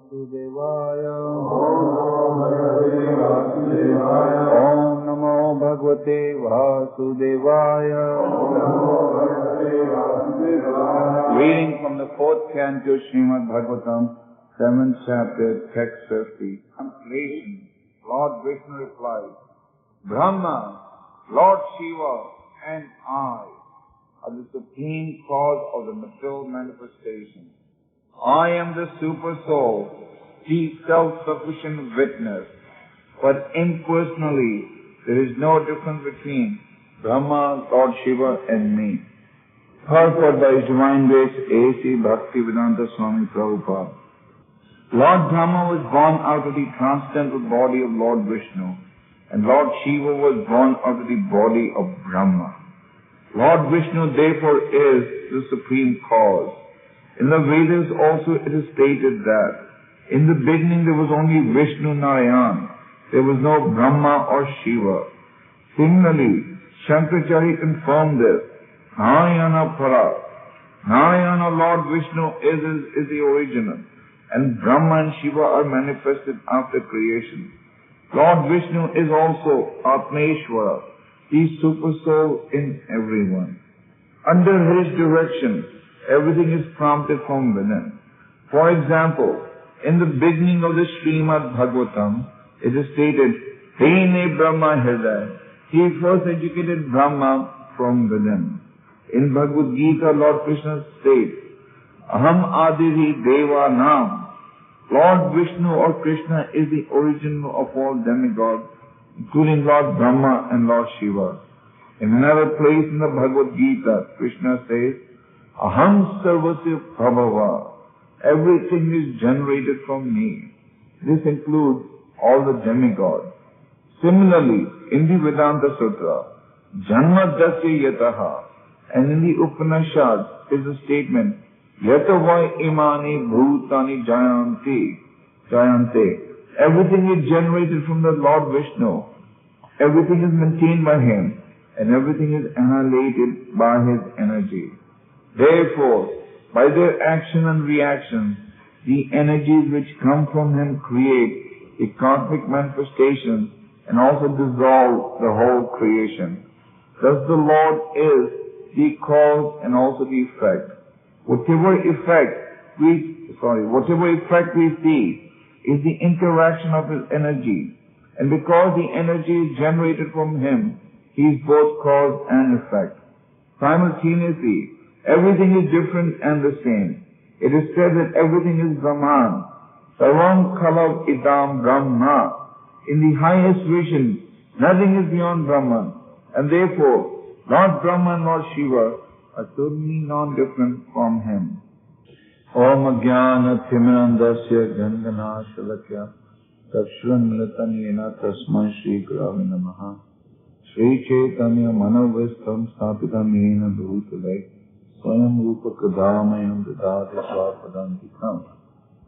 Vasudevaya. Om Namo Bhagavate Vasudevaya. Reading from the 4th canto Śrīmad-Bhagavatam, 7th chapter, text 50. Translation. Lord Viṣṇu replied, Brahma, Lord Śiva and I are the supreme cause of the material manifestation. I am the Supersoul, the self-sufficient witness. But impersonally, there is no difference between Brahma, Lord Śiva and me. Purport by His Divine Grace A.C. Bhaktivedanta Swami Prabhupada. Lord Brahma was born out of the transcendental body of Lord Viṣṇu, and Lord Śiva was born out of the body of Brahma. Lord Viṣṇu therefore is the supreme cause. In the Vedas also it is stated that in the beginning there was only Viṣṇu Narayan. There was no Brahma or Śiva. Similarly, Shankaracharya confirmed this. Narayana para. Narayana, Lord Viṣṇu is the original, and Brahma and Śiva are manifested after creation. Lord Viṣṇu is also ātma-īśvara, the Supersoul in everyone. Under His direction, everything is prompted from within. For example, in the beginning of the Śrīmad-Bhagavatam, it is stated, Tene Brahma Hridaya. He first educated Brahma from within. In Bhagavad Gita, Lord Krishna states, Aham Adiri Devanam. Lord Viṣṇu or Krishna is the origin of all demigods, including Lord Brahma and Lord Śiva. In another place in the Bhagavad Gita, Krishna says, Aham sarvasya prabhava. Everything is generated from me. This includes all the demigods. Similarly, in the Vedanta Sutra, Janma dasya yataha, and in the Upanishads is a statement, Yatavai imani bhutani jayante. Everything is generated from the Lord Viṣṇu. Everything is maintained by Him, and everything is annihilated by His energy. Therefore, by their action and reaction, the energies which come from Him create the cosmic manifestations and also dissolve the whole creation. Thus the Lord is the cause and also the effect. Whatever effect we see is the interaction of His energy. And because the energy is generated from Him, He is both cause and effect. Simultaneously, everything is different and the same. It is said that everything is Brahman. Sarvam kalav idam Brahma. In the highest vision, nothing is beyond Brahman. And therefore, Lord Brahma and Lord Śiva are totally non-different from Him. Om Ajnana Timirandasya Gandana Shalakya Takshran Milatanena Tasmai Shri Gurave Namaha Shri Chaitanya Manovistam Stapitam Yena Bhutale svayam-dṛg Dadati Swapadantikam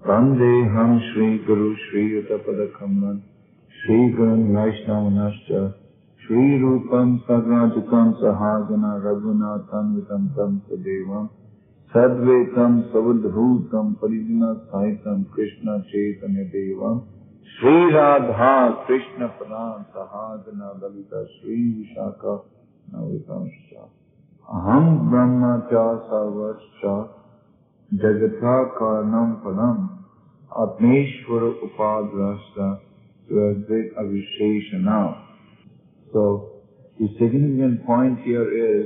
Vandeham Shri Guru Shri Yutapadakamalam Shri Gurun Vaishnavascha Shri Rupam Sagrajitam Sahajana Raghunatham Vitam Tam Sadevam Sadvetam Savadhutam Parijana Sahitam Krishna Chaitanya Devam Shri Radha Krishna Padan Sahajana Lalita Shri Vishaka Navitamsha Aham Brahma Cha Sarvaścha Jagataḥ kāraṇaṁ param ātmeśvara upadraṣṭā aviśeṣaṇaḥ. So, the significant point here is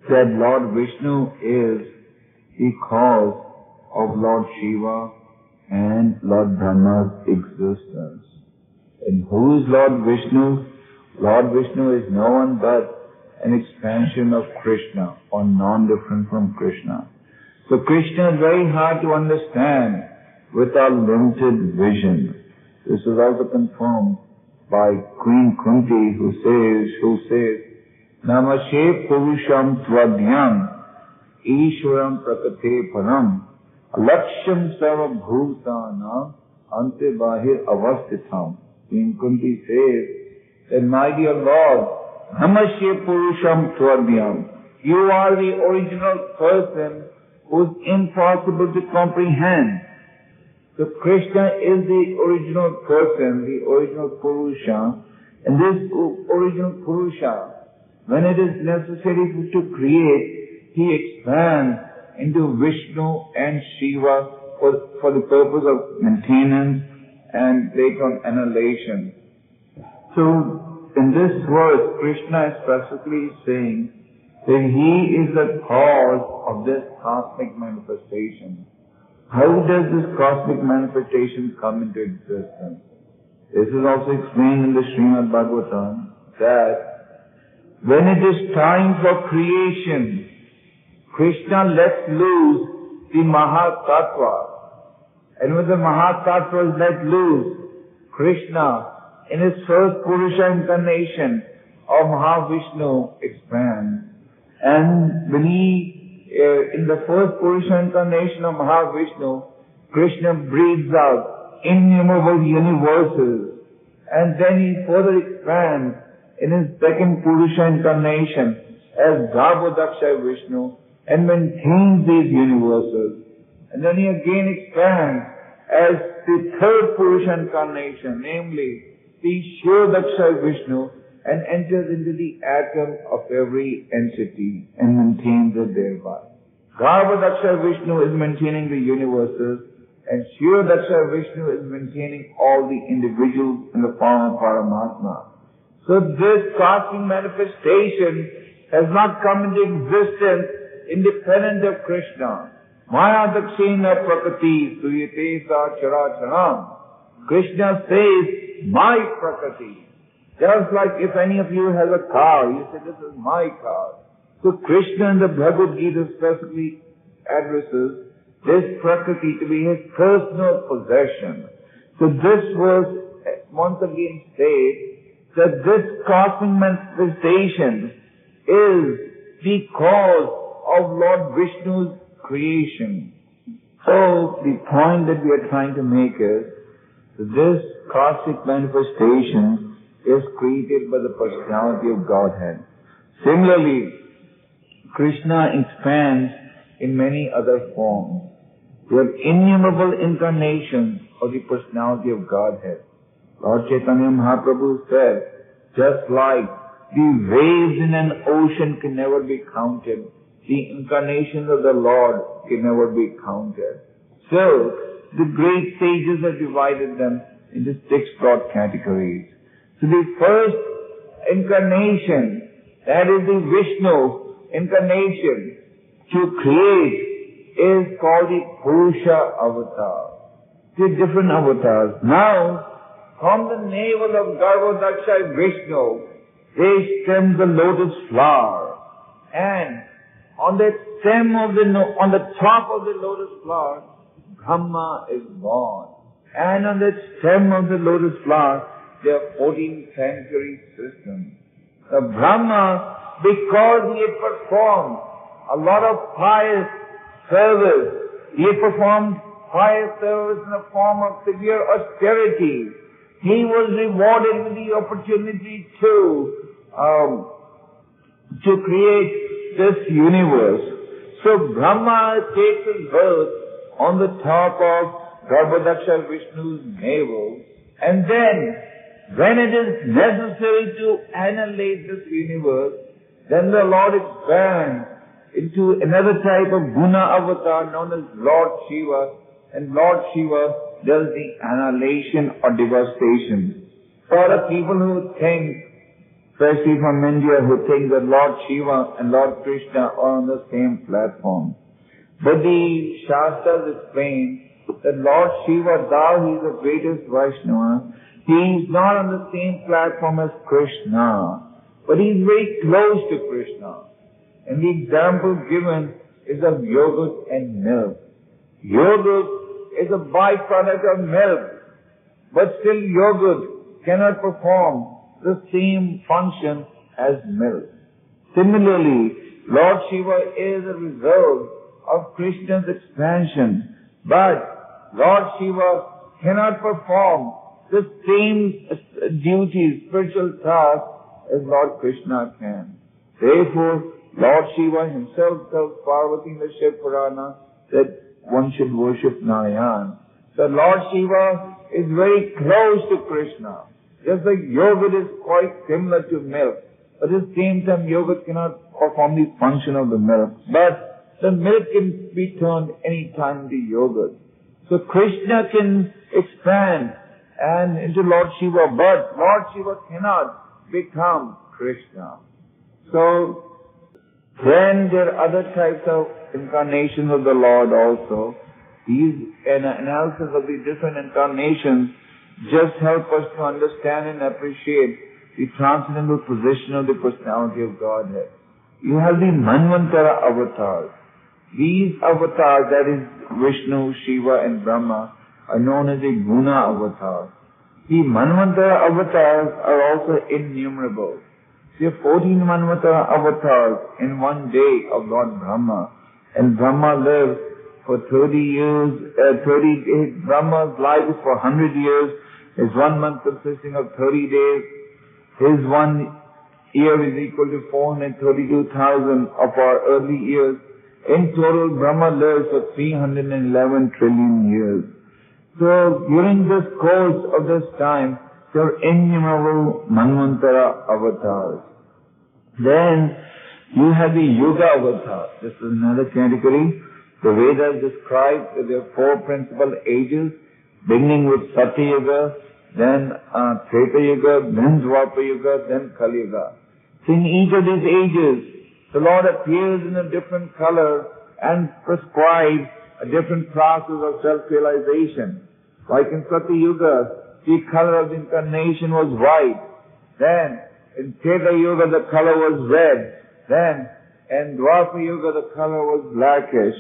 that Lord Viṣṇu is the cause of Lord Śiva and Lord Brahma's existence. And who is Lord Viṣṇu? Lord Viṣṇu is no one but an expansion of Krishna, or non-different from Krishna. So Krishna is very hard to understand with our limited vision. This is also confirmed by Queen Kunti who says, Namashe Purusham Tvadyam Ishwaram Prakate Param Alaksham Sarva Bhutanam Ante Bahir Avastitham. Queen Kunti says that, my dear Lord, Namashe Purusham Tvadyam, you are the original person who is impossible to comprehend. So Krishna is the original person, the original Purusha, and this original Purusha, when it is necessary to create, he expands into Viṣṇu and Śiva for the purpose of maintenance and later on annihilation. So in this verse, Krishna is specifically saying that he is the cause of this cosmic manifestation. How does this cosmic manifestation come into existence? This is also explained in the śrī-bhagavān that when it is time for creation, Krishna lets loose the Mahatattva. And when the Mahatattva is let loose, Krishna, in his first Purusha incarnation of Mahaviṣṇu, expands. And when in the first Purusha incarnation of Mahaviṣṇu, Krishna breathes out innumerable universes. And then he further expands in his second Purusha incarnation as Garbhodaksha Viṣṇu and maintains these universes. And then he again expands as the third Purusha incarnation, namely the Śrīla Viṣṇu, and enters into the atom of every entity and maintains it thereby. Garbhodaksha Viṣṇu is maintaining the universes, and Śrīla Viṣṇu is maintaining all the individuals in the form of Paramatma. So this cosmic manifestation has not come into existence independent of Krishna. Maya dakshina prakriti suyate sa chara-charam. Krishna says, my prakriti. Just like if any of you has a car, you say, this is my car. So Krishna in the Bhagavad Gita specifically addresses this prakriti to be his personal possession. So this verse once again states that this cosmic manifestation is the cause of Lord Viṣṇu's creation. So the point that we are trying to make is that this cosmic manifestation is created by the personality of Godhead. Similarly, Krishna expands in many other forms. There are innumerable incarnations of the personality of Godhead. Lord Chaitanya Mahaprabhu said, just like the waves in an ocean can never be counted, the incarnations of the Lord can never be counted. So, the great sages have divided them into 6 broad categories. So the first incarnation, that is the Viṣṇu incarnation to create, is called the Purusha avatar. The different avatars. Now, from the navel of Garbhodaksha Viṣṇu, they stem the lotus flower, and on the top of the lotus flower, Brahmā is born. And on the stem of the lotus flower, there are 14 sanctuary systems. The Brahmā, because he had performed a lot of pious service, he had performed pious service in the form of severe austerity, he was rewarded with the opportunity to create this universe. So Brahmā takes his birth on the top of Garbhodaksha Viṣṇu's navel, and then when it is necessary to annihilate this universe, then the Lord expands into another type of Guna avatar known as Lord Śiva, and Lord Śiva does the annihilation or devastation. For the people who think, especially from India, who think that Lord Śiva and Lord Krishna are on the same platform. But the Shastras explain that Lord Śiva, though he is the greatest Vaishnava, he is not on the same platform as Krishna, but he is very close to Krishna. And the example given is of yogurt and milk. Yogurt is a byproduct of milk, but still yogurt cannot perform the same function as milk. Similarly, Lord Śiva is a result of Krishna's expansion, but Lord Śiva cannot perform the same duties, spiritual tasks as Lord Krishna can. Therefore, Lord Śiva himself tells Parvati in the Shiv Purana that one should worship Narayan. The Lord Shiva is very close to Krishna. Just like yogurt is quite similar to milk. But at the same time, yogurt cannot perform the function of the milk. But the milk can be turned any time into yogurt. So Krishna can expand and into Lord Shiva, but Lord Shiva cannot become Krishna. So then there are other types of incarnations of the Lord also. These analysis of the different incarnations just help us to understand and appreciate the transcendental position of the personality of Godhead. You have the Manvantara avatars. These avatars, that is Viṣṇu, Śiva and Brahmā, are known as the Guna avatars. The Manvantara avatars are also innumerable. There are 14 Manvantara avatars in one day of Lord Brahmā. And Brahmā lives for 30 years, Brahma's life is for 100 years. His 1 month consisting of 30 days. His 1 year is equal to 432,000 of our early years. In total, Brahma lives for 311 trillion years. So, during this course of this time, there are innumerable Manvantara avatars. Then, you have the Yuga avatar. This is another category. The Vedas describe that there are 4 principal ages, beginning with Satya Yuga, then Treta Yuga, then Dwapara Yuga, then Kali Yuga. So in each of these ages, the Lord appears in a different color and prescribes a different process of self-realization. Like in Satya Yuga, the color of the incarnation was white. Then in Treta Yuga, the color was red. Then in Dwapara Yuga, the color was blackish.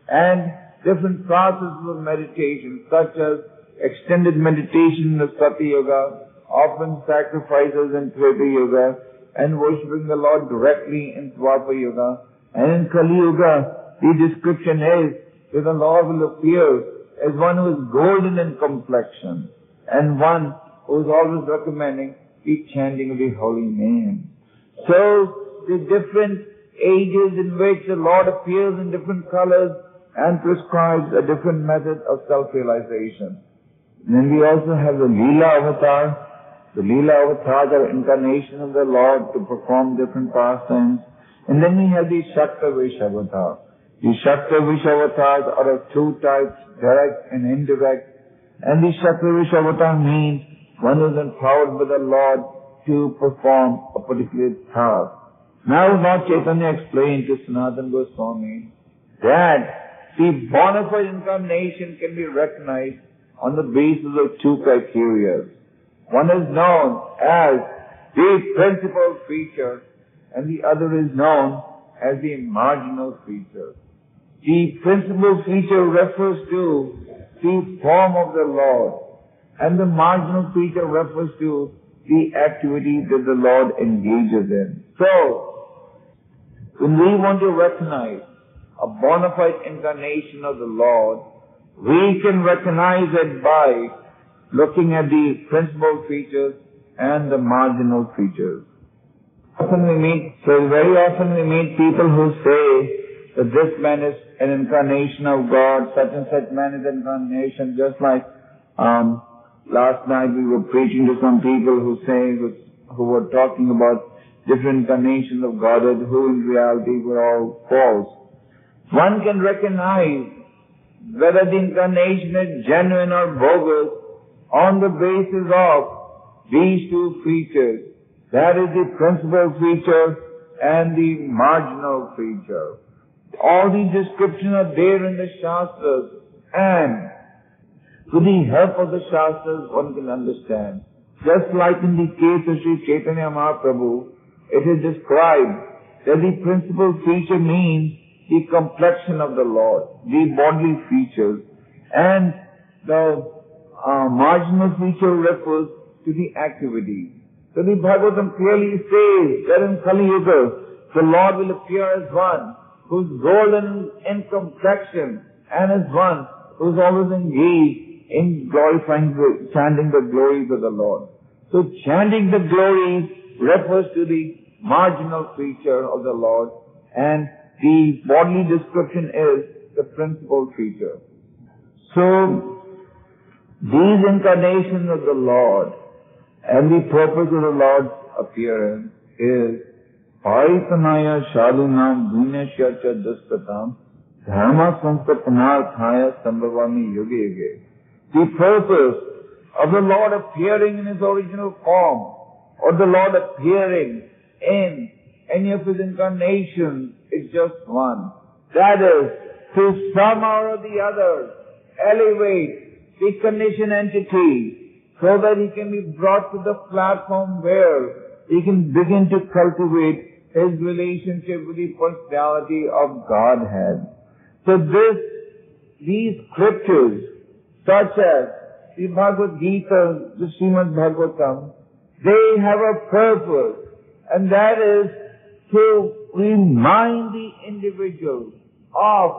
And different processes of meditation, such as extended meditation in the Satya Yuga, offering sacrifices in Treta Yuga, and worshipping the Lord directly in Dwapara Yuga. And in Kali Yuga, the description is that the Lord will appear as one who is golden in complexion, and one who is always recommending the chanting of the holy name. So, the different ages in which the Lord appears in different colors and prescribes a different method of self-realization. Then we also have the Leela avatar. The Leela avatars are incarnation of the Lord to perform different pastimes. And then we have the Shaktavish avatar. The Shaktavish avatars are of 2 types, direct and indirect. And the Shaktavish avatar means one who is empowered by the Lord to perform a particular task. Now Lord Chaitanya explained to Sanatana Goswami that the bona fide incarnation can be recognized on the basis of 2 criteria. One is known as the principal feature and the other is known as the marginal feature. The principal feature refers to the form of the Lord and the marginal feature refers to the activity that the Lord engages in. So, when we want to recognize a bona fide incarnation of the Lord, we can recognize it by looking at the principal features and the marginal features. Very often we meet people who say that this man is an incarnation of God, such and such man is an incarnation, just like last night we were preaching to some people who were talking about different incarnations of Godhead who in reality were all false. One can recognize whether the incarnation is genuine or bogus on the basis of these 2 features. That is the principal feature and the marginal feature. All these descriptions are there in the Shastras, and with the help of the Shastras one can understand. Just like in the case of Sri Chaitanya Mahaprabhu, it is described that the principal feature means the complexion of the Lord, the bodily features, and the marginal feature refers to the activity. So the Bhagavatam clearly says that in Kali Yuga, the Lord will appear as one who is golden in complexion and as one who is always engaged in chanting the glories of the Lord. So chanting the glories refers to the marginal feature of the Lord, and the bodily description is the principal feature. So, these incarnations of the Lord and the purpose of the Lord's appearance is Paritanaya Shadunam Dunashya Cha Dustatam Dharma Sanstapanarthaya Sambhavami Yuge Yuge. The purpose of the Lord appearing in His original form, or the Lord appearing in any of His incarnations, is just one. That is, to somehow or the other elevate the conditioned entity so that he can be brought to the platform where he can begin to cultivate his relationship with the personality of Godhead. So these scriptures, such as the Bhagavad Gita, the Śrīmad Bhagavatam, they have a purpose, and that is to remind the individual of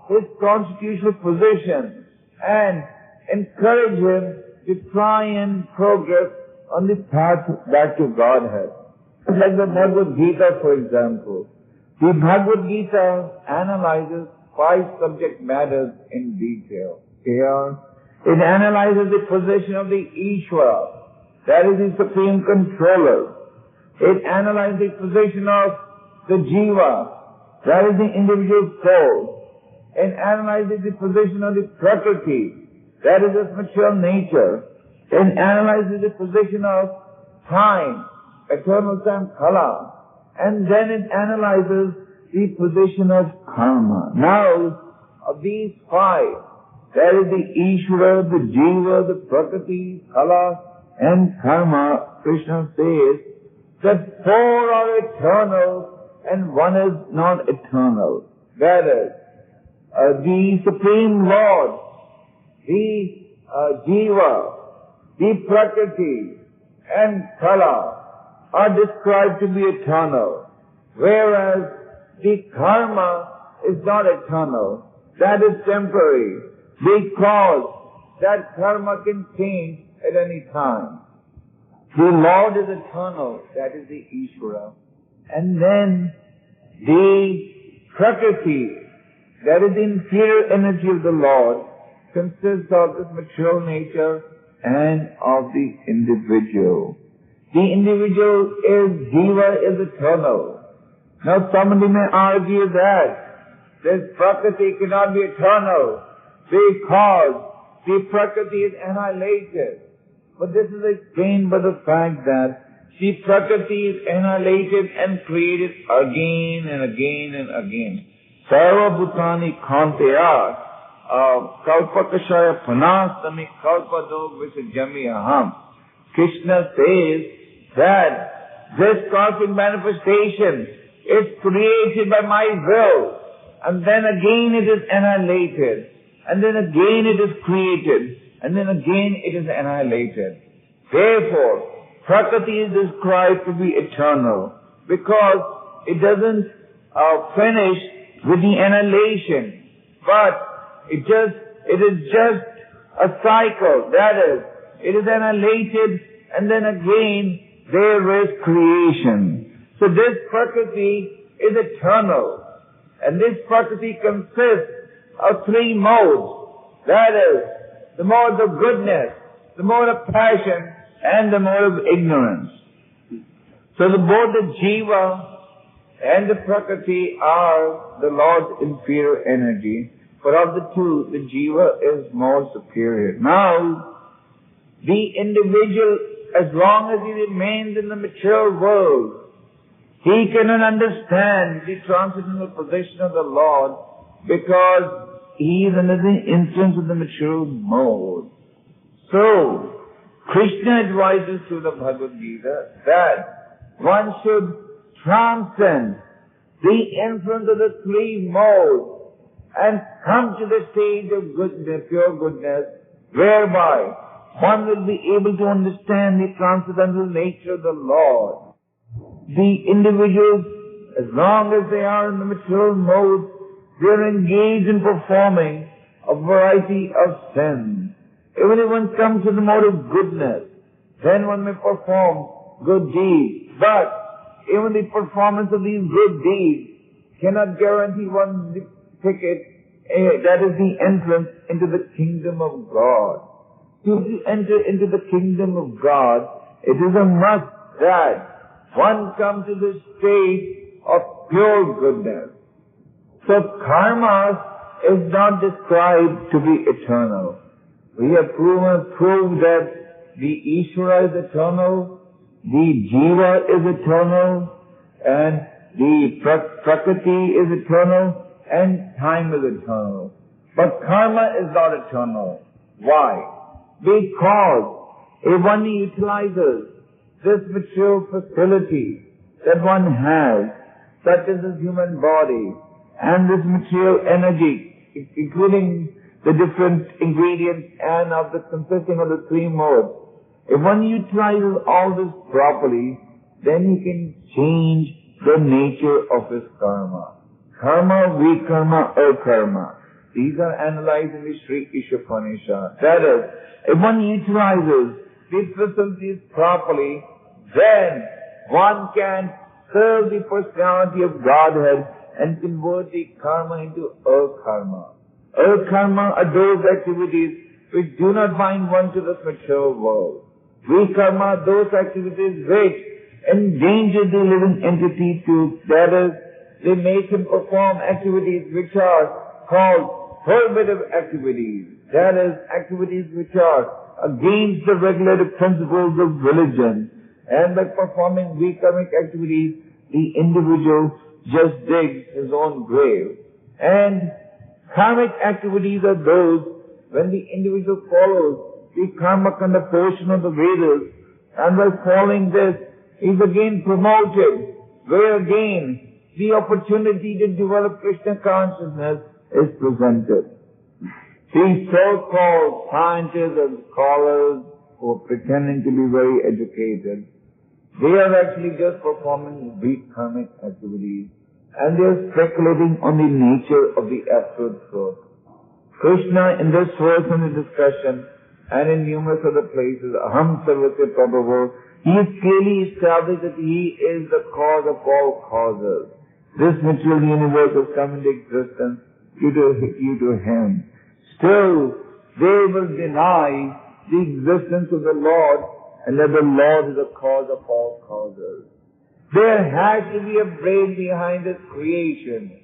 his constitutional position and encourage him to try and progress on the path back to Godhead. Like the Bhagavad Gita, for example. The Bhagavad Gita analyzes 5 subject matters in detail. It analyzes the position of the Ishvara, that is the Supreme Controller. It analyzes the position of the Jiva, that is the individual soul. It analyzes the position of the Prakriti, that is its material nature. It analyzes the position of time, eternal time, kala. And then it analyzes the position of karma. Now, of these 5, that is the Ishvara, the Jiva, the Prakriti, kala, and karma, Krishna says that 4 are eternal and 1 is not eternal. That is, the Supreme Lord, the Jiva, the Prakriti, and kala are described to be eternal, whereas the karma is not eternal. That is temporary, because that karma can change at any time. The Lord is eternal, that is the Ishvara. And then the Prakriti, that is the inferior energy of the Lord, consists of this material nature and of the individual. The individual is Jiva, is eternal. Now somebody may argue that this Prakriti cannot be eternal because the Prakriti is annihilated. But this is explained by the fact that the Prakriti is annihilated and created again and again and again. Sarva Bhutani Khanteya Kalpakashaya Panastami Kalpadog Visajami aham. Krishna says that this cosmic manifestation is created by my will, and then again it is annihilated, and then again it is created, and then again it is annihilated. Therefore, Prakriti is described to be eternal because it doesn't finish with the annihilation, but it is just a cycle. That is, it is annihilated and then again there is creation. So this Prakriti is eternal, and this Prakriti consists of 3 modes. That is, the mode of goodness, the mode of passion, and the mode of ignorance. So both the Jiva and the Prakriti are the Lord's inferior energy, but of the 2, the Jiva is more superior. Now, the individual, as long as he remains in the material world, he cannot understand the transcendental position of the Lord because he is under the influence of the material mode. So, Krishna advises through the Bhagavad Gita that one should transcend the influence of the 3 modes and come to the stage of goodness, pure goodness, whereby one will be able to understand the transcendental nature of the Lord. The individuals, as long as they are in the material mode, they are engaged in performing a variety of sins. Even if one comes to the mode of goodness, then one may perform good deeds. But even the performance of these good deeds cannot guarantee one the ticket, that is the entrance into the kingdom of God. To enter into the kingdom of God, it is a must that one come to the state of pure goodness. So karma is not described to be eternal. We have proved that the Ishvara is eternal, the Jiva is eternal, and the Prakriti is eternal, and time is eternal. But karma is not eternal. Why? Because if one utilizes this material facility that one has, such as this human body, and this material energy, including the different ingredients and of the consisting of the three modes, if one utilizes all this properly, then he can change the nature of his karma. Karma, vikarma, akarma. These are analyzed in the Śrī-bhagavān. That is, if one utilizes these facilities properly, then one can serve the personality of Godhead and convert the karma into akarma. Akarma are those activities which do not bind one to this material world. Vikarma, those activities which endanger the living entity too. That is, they make him perform activities which are called prohibitive activities. That is, activities which are against the regulative principles of religion. And by performing vikarmic activities, the individual just digs his own grave. And karmic activities are those when the individual follows the karma-kanda portion of the Vedas, and by following this, he is again promoted, where again the opportunity to develop Krishna consciousness is presented. These so-called scientists and scholars who are pretending to be very educated, they are actually just performing weak karmic activities, and they are speculating on the nature of the absolute truth. Krishna, in this verse in the discussion, and in numerous other places, ahaṁ sarvasya prabhavo, he has clearly established that he is the cause of all causes. This material universe has come into existence due to him. Still, they will deny the existence of the Lord and that the Lord is the cause of all causes. There has to be a brain behind this creation.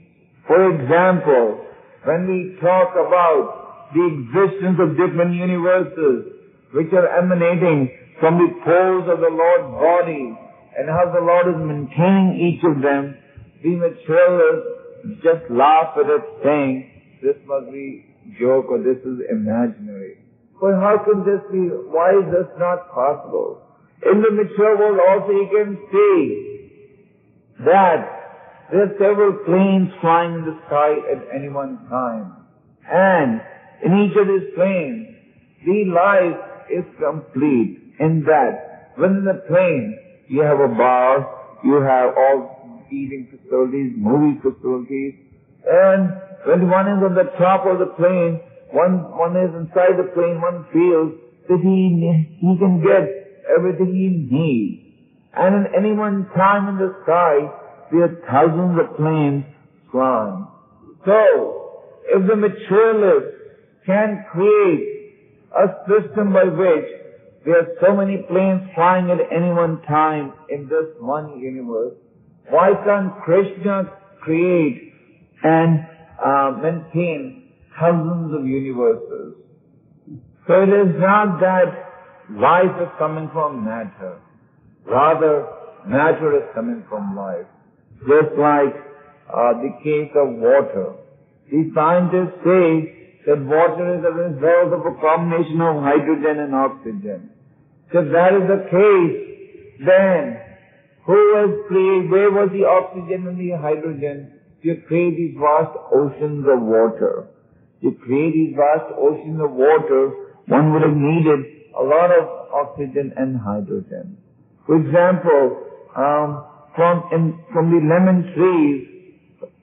For example, when we talk about the existence of different universes which are emanating from the poles of the Lord's body and how the Lord is maintaining each of them, the materialists just laugh at it saying, this must be joke or this is imaginary. But how can this be? Why is this not possible? In the material world also you can see that there are several planes flying in the sky at any one time. And in each of these planes, the life is complete in that within the plane you have a bar, you have all eating facilities, movie facilities, and when one is on the top of the plane, one is inside the plane, one feels that he can get everything he needs. And in any one time in the sky, there are thousands of planes flying. So, if the materialist can create a system by which there are so many planes flying at any one time in this one universe, why can't Krishna create and maintain thousands of universes? So it is not that life is coming from matter. Rather, matter is coming from life. Just like the case of water. The scientists say that water is a result of a combination of hydrogen and oxygen. So if that is the case, then where was the oxygen and the hydrogen to create these vast oceans of water? To create these vast oceans of water, one would have needed a lot of oxygen and hydrogen. For example, from the lemon trees,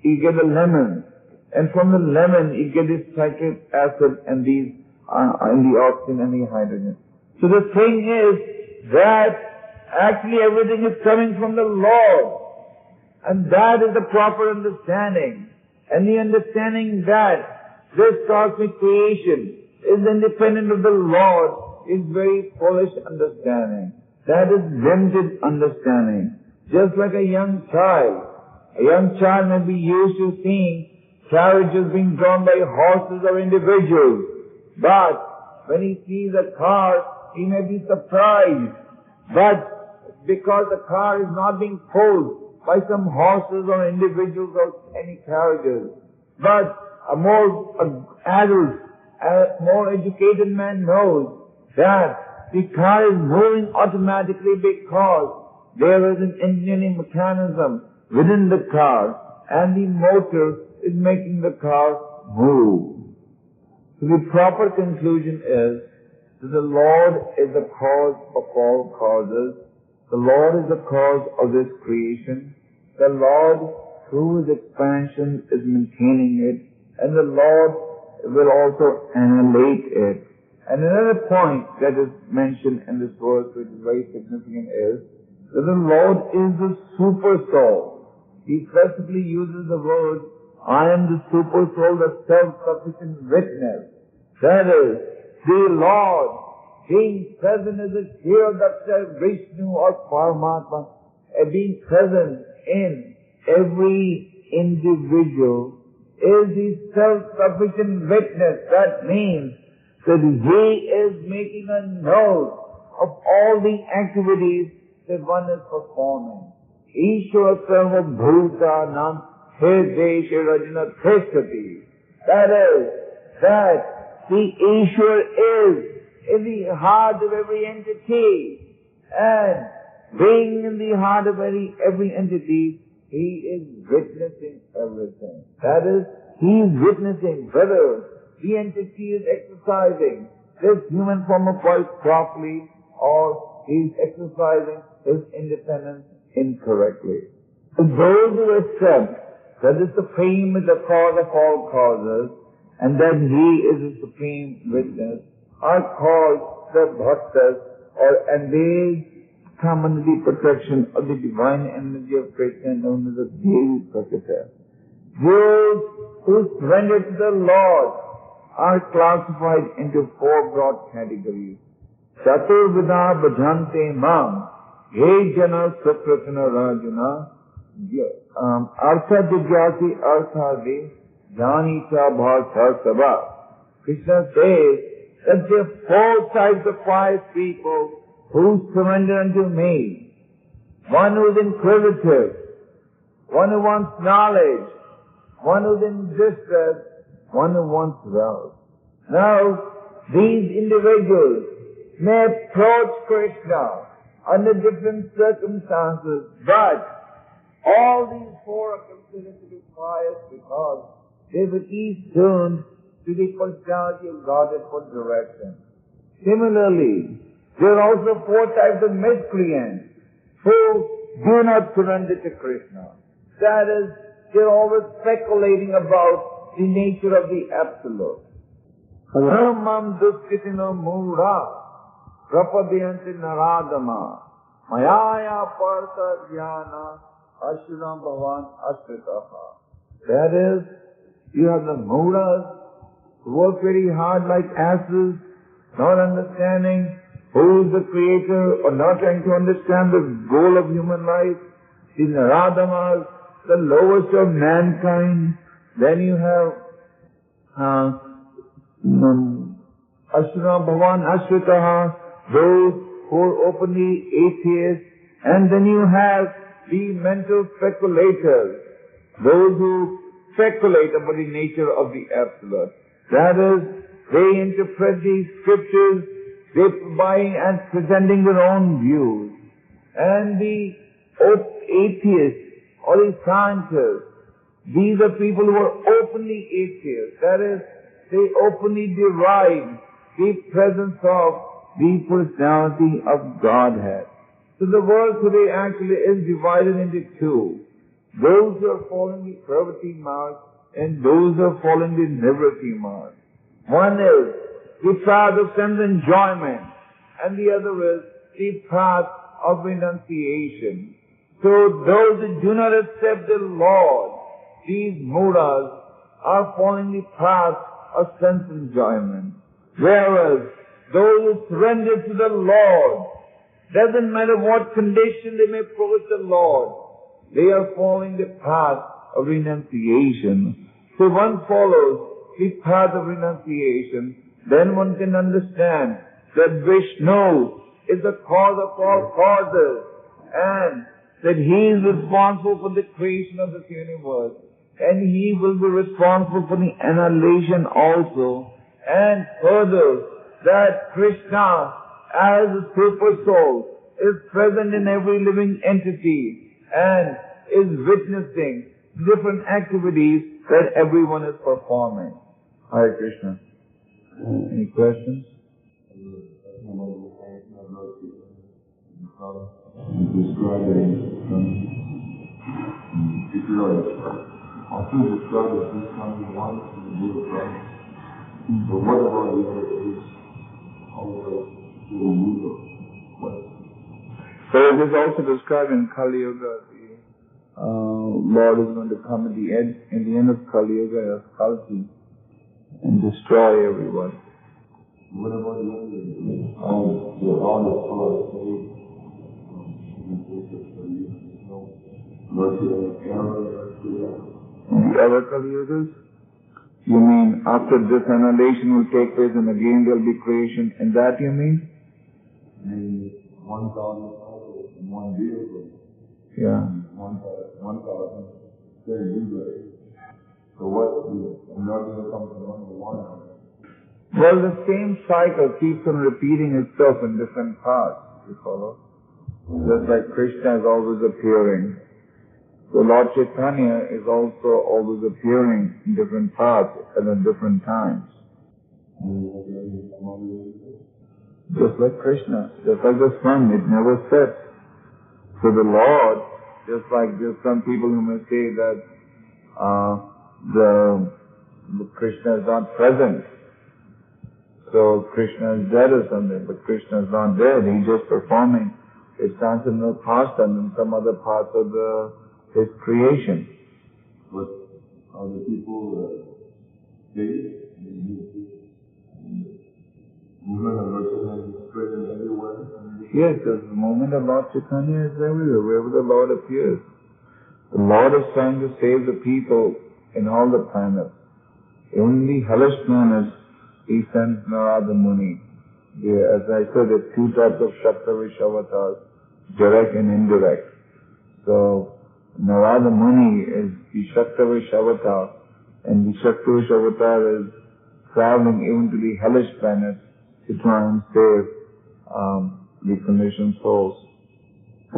you get a lemon. And from the lemon, you get this citric acid and these, and the oxygen and the hydrogen. So the thing is that actually everything is coming from the Lord. And that is the proper understanding. And the understanding that this cosmic creation is independent of the Lord is very foolish understanding. That is limited understanding. Just like a young child. A young child may be used to seeing carriages being drawn by horses or individuals. But when he sees a car, he may be surprised. But because the car is not being pulled by some horses or individuals or any carriages, but a more adult, a more educated man knows that the car is moving automatically because there is an engineering mechanism within the car and the motor is making the car move. So the proper conclusion is that the Lord is the cause of all causes. The Lord is the cause of this creation. The Lord, through His expansion, is maintaining it, and the Lord will also annihilate it. And another point that is mentioned in this verse, which is very significant, is that the Lord is the Supersoul. He specifically uses the word, I am the Supersoul, the self-sufficient witness. That is, the Lord, being present as a Śrīla Viṣṇu or Paramatma, being present in every individual, is the self-sufficient witness. That means that He is making a note of all the activities that one is performing. Īśvara sarvabhūtānaṁ hrideshe rajana tishthati. That is, that the Īśvara is in the heart of every entity, and being in the heart of every entity, He is witnessing everything. That is, He is witnessing whether the entity is exercising this human form of life properly or he is exercising his independence incorrectly. So those who accept that the Supreme is the cause of all causes and that He is the Supreme Witness are called the Bhaktas, and they come under the protection of the divine energy of Krishna known as the Devi Prakata. Those who surrender to the Lord are classified into four broad categories. Chaturvida bhajante mam, ye jana supratana rajana, artha jigyasi arthade, jnani cha bhāsha sabha. Krishna says that there are four types of wise people who surrender unto me. One who is inquisitive, one who wants knowledge, one who is in distress, one who wants wealth. Now, these individuals may approach Krishna under different circumstances, but all these four are considered to be pious because they will each turn to the personality of Godhead for direction. Similarly, there are also four types of miscreants who do not surrender to Krishna. That is, they're always speculating about the nature of the Absolute. Dharmam duskitino mura prapadyanti naradama mayaya partha dhyana ashram bhavan ashritaha. That is, you have the muras who work very hard like asses, not understanding who is the creator or not trying to understand the goal of human life. The naradamas, the lowest of mankind. Then you have ashram bhavan ashritaha, those who are openly atheists. And then you have the mental speculators, those who speculate about the nature of the Absolute. That is, they interpret these scriptures by and presenting their own views. And the atheists or the scientists, these are people who are openly atheists. That is, they openly deride the presence of the personality of Godhead. So the world today actually is divided into two. Those who are following the pravritti mark and those who are following the nivritti mark. One is the path of sense enjoyment and the other is the path of renunciation. So those who do not accept the Lord, these muras, are following the path of sense enjoyment. Whereas those who surrender to the Lord, doesn't matter what condition they may approach the Lord, they are following the path of renunciation. So one follows the path of renunciation, then one can understand that Viṣṇu is the cause of all causes and that He is responsible for the creation of this universe and He will be responsible for the annihilation also. And further, that Krishna as a Supersoul is present in every living entity and is witnessing different activities that everyone is performing. Hare Krishna. Any questions? Often described as this coming one to the deal of Christ. But what about the other is also to the mood of what? So it is also described in Kali Yuga, the Lord is going to come at the end of Kali Yuga as Kalki and destroy everyone. What about the other? The all the scholars say mercy and error. The other Kali Yugas? You mean after this annihilation will take place and again there will be creation, and that you mean? And 1,000 idols in one vehicle. Yeah. 1,000 very good. So what is another comes to number one? Well, the same cycle keeps on repeating itself in different parts, you follow? Just like Krishna is always appearing. So Lord Chaitanya is also always appearing in different parts and at different times. Just like Krishna, just like the sun, it never sets. So the Lord, just like there's some people who may say that the Krishna is not present. So Krishna is dead or something, but Krishna is not dead, he's just performing his transcendental pastime in some other parts of his creation. But other people say movement of Lord Chaitanya is present everywhere. Yes, the movement of Lord Chaitanya is everywhere, wherever the Lord appears. The Lord is trying to save the people in all the planets. Even the hellish planets, He sends Narada Muni. As I said, there are two types of śarvaś avatars, direct and indirect. So Narada Muni is the śarvaś avatar, and the śarvaś avatar is traveling even to the hellish planets to try and save the conditioned souls. I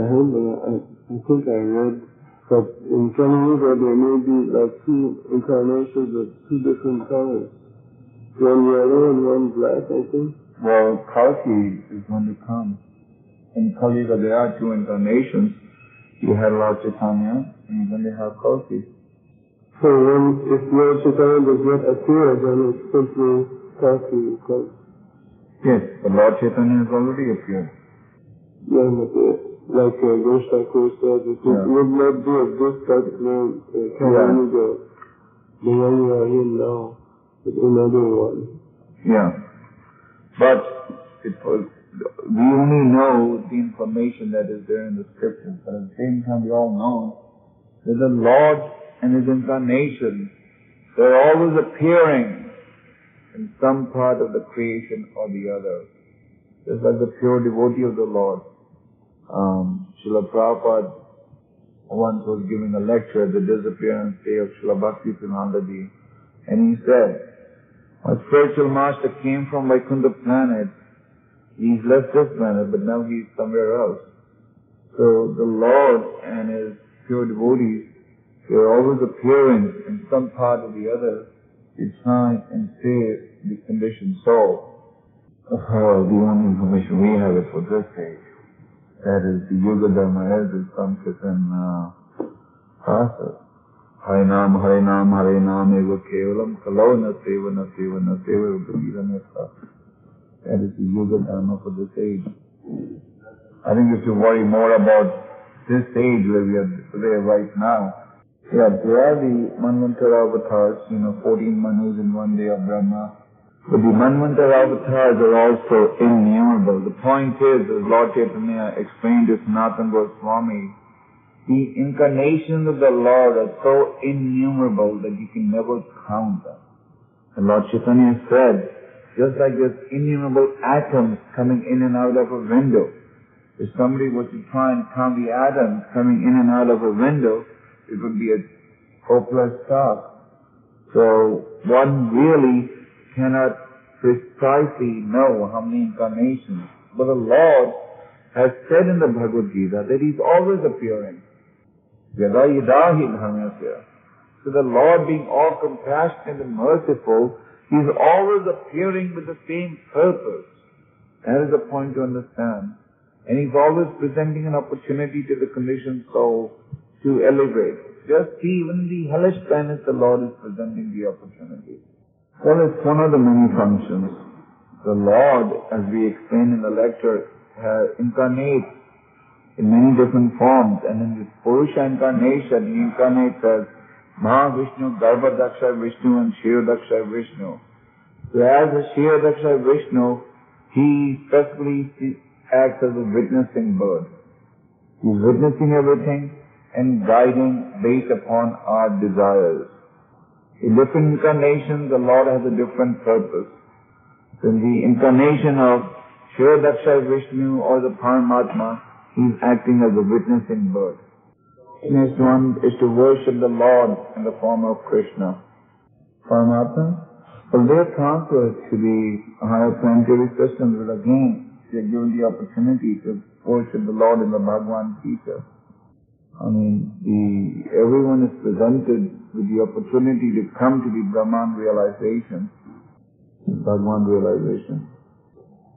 think I read that in Kali Yuga there may be like two incarnations of two different colors. One yellow and one black, I think. Well, Kalki is going to come. In Kali Yuga there are two incarnations. You had Lord Chaitanya, and then you have Kalki. So if Lord Chaitanya does not appear, then it's simply Kalki. Yes, but Lord Chaitanya has already appeared. Yeah, but like Ghosh Thakur said, it would not be of this particular Kali Yuga, the one we are in now, but another one. Yeah. But we only know the information that is there in the scriptures, but at the same time we all know that the Lord and His incarnation, they're always appearing in some part of the creation or the other. Just like the pure devotee of the Lord. Srila Prabhupada once was giving a lecture at the disappearance day of Srila Bhakti-Siddhanta, and he said, my spiritual master came from Vaikuntha planet. He's left this planet, but now he's somewhere else. So the Lord and His pure devotees, they're always appearing in some part or the other to try and save the conditioned soul. The only information we have is for this age. That is the Yuga Dharma as is Sankirtan process. Harinam, Harinam, Harinam eva kevalam kalau na seva na seva na seva upadraṣṭā. That is the Yuga Dharma for this age. I think if you worry more about this age where we are today right now, there are the Manvantara avatars, 14 Manus in one day of Brahmā, But the Manvantara avatars are also innumerable. The point is, as Lord Chaitanya explained to Sanatana Goswami, the incarnations of the Lord are so innumerable that you can never count them. And Lord Chaitanya said, just like there's innumerable atoms coming in and out of a window, if somebody was to try and count the atoms coming in and out of a window, it would be a hopeless task. So one really cannot precisely know how many incarnations. But the Lord has said in the Bhagavad Gita that He's always appearing. Yada yadahi dharmasya. So the Lord, being all compassionate and merciful, He's always appearing with the same purpose. That is the point to understand. And He's always presenting an opportunity to the conditioned soul to elevate. Just see, even the hellish planets, the Lord is presenting the opportunity. Well, it's one of the many functions. The Lord, as we explained in the lecture, incarnates in many different forms. And in this Purusha incarnation, He incarnates as Maha-Viṣṇu, Garbhadaksha Viṣṇu and Kshirodaksha Viṣṇu. So as a Kshirodaksha Viṣṇu, He specifically acts as a witnessing bird. He's witnessing everything and guiding based upon our desires. In different incarnations, the Lord has a different purpose. So in the incarnation of Kshirodaksha Viṣṇu or the Paramatma, He's acting as a witnessing bird. The next one is to worship the Lord in the form of Krishna. Paramatma, well, they are transferred to the higher planetary systems, but again, they are given the opportunity to worship the Lord in the Bhagavan teacher. I mean, everyone is presented with the opportunity to come to the Brahman realization, Bhagavan realization.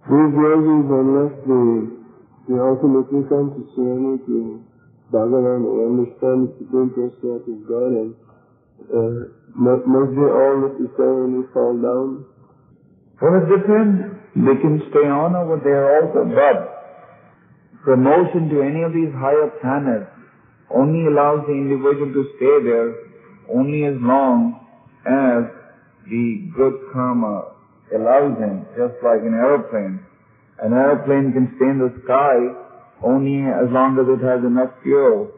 These yogis, unless they ultimately come to serenity, Bhagavan, and understand the Supreme Personality of Godhead, must they all necessarily fall down? Well, it depends. They can stay on over there also, but promotion to any of these higher planets only allows the individual to stay there only as long as the good karma allows him, just like an aeroplane. An aeroplane can stay in the sky only as long as it has enough fuel.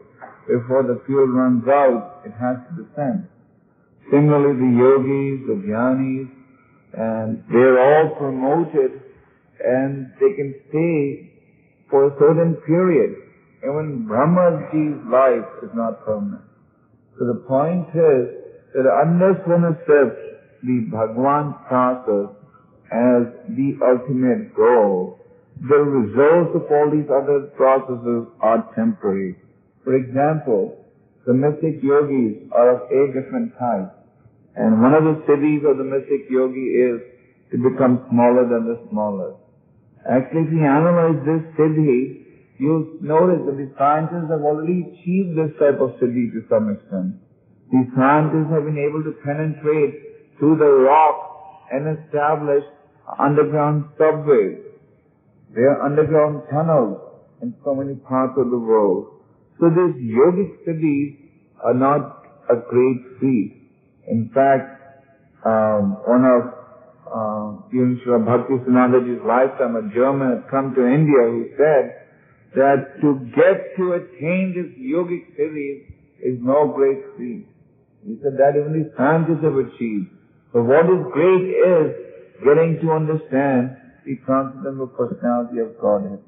Before the fuel runs out, it has to descend. Similarly, the yogis, the jnanis, and they're all promoted and they can stay for a certain period. Even Brahmaji's life is not permanent. So the point is that unless one accepts the Bhagavan process as the ultimate goal, the results of all these other processes are temporary. For example, the mystic yogis are of 8 different types. And one of the siddhis of the mystic yogi is to become smaller than the smallest. Actually, if you analyze this siddhi, you'll notice that the scientists have already achieved this type of siddhi to some extent. These scientists have been able to penetrate through the rock and establish underground subways. There are underground tunnels in so many parts of the world. So these yogic siddhis are not a great feat. In fact, one of during Srila Bhakti-Siddhantaji's lifetime, a German had come to India who said that to attain this yogic siddhi is no great feat. He said that even the scientists have achieved. But what is great is getting to understand the transcendental personality of Godhead.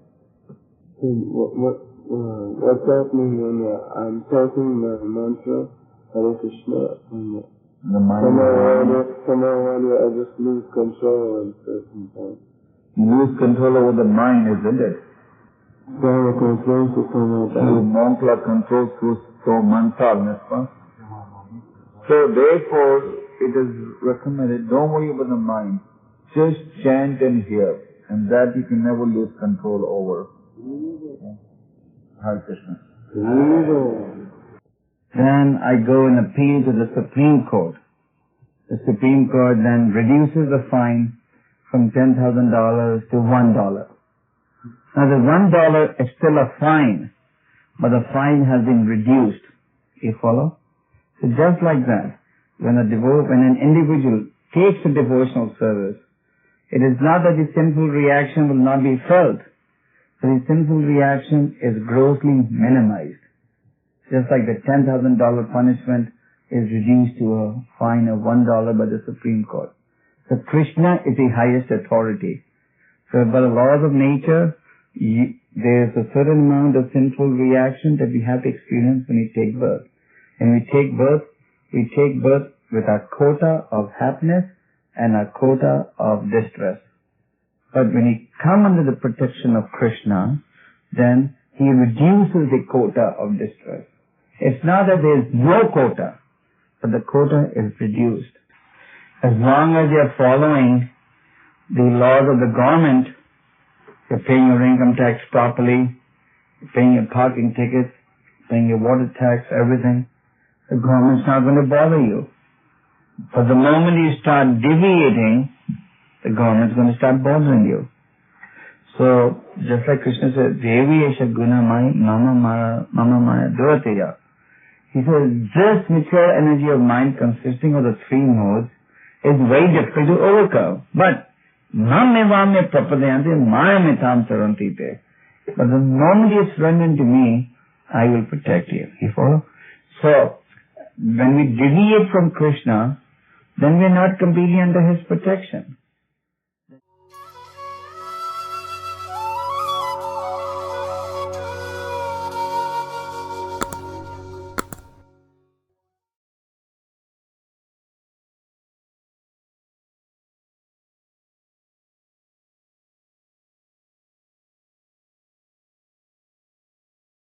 What's happening when I'm talking my mantra, Hare Krishna, and somehow I just lose control at a certain point. You lose control over the mind, isn't it? Monkla controls through mantra, n'est-ce? So therefore, it is recommended, don't worry about the mind. Just chant and hear, and that you can never lose control over. Hare Krishna. Then I go and appeal to the Supreme Court. The Supreme Court then reduces the fine from $10,000 to $1. Now the $1 is still a fine, but the fine has been reduced. You follow? So just like that, when an individual takes a devotional service, It is not that the sinful reaction will not be felt, but the sinful reaction is grossly minimized. Just like the $10,000 punishment is reduced to a fine of $1 by the Supreme Court. So Krishna is the highest authority. So by the laws of nature, there is a certain amount of sinful reaction that we have to experience when we take birth. When we take birth with our quota of happiness and our quota of distress. But when we come under the protection of Krishna, then he reduces the quota of distress. It's not that there is no quota, but the quota is reduced. As long as you are following the laws of the government, you're paying your income tax properly, you're paying your parking tickets, paying your water tax, everything, the government's not going to bother you. But the moment you start deviating, the government's going to start bothering you. So, just like Krishna said, Deviesha guna mama maya durateya. He says, this material energy of mind consisting of the three modes is very difficult to overcome. But, mamevame prapadayante mayametam sarantite. But the moment you surrender to me, I will protect you. You follow? So, when we deviate from Krishna, then we are not completely under his protection.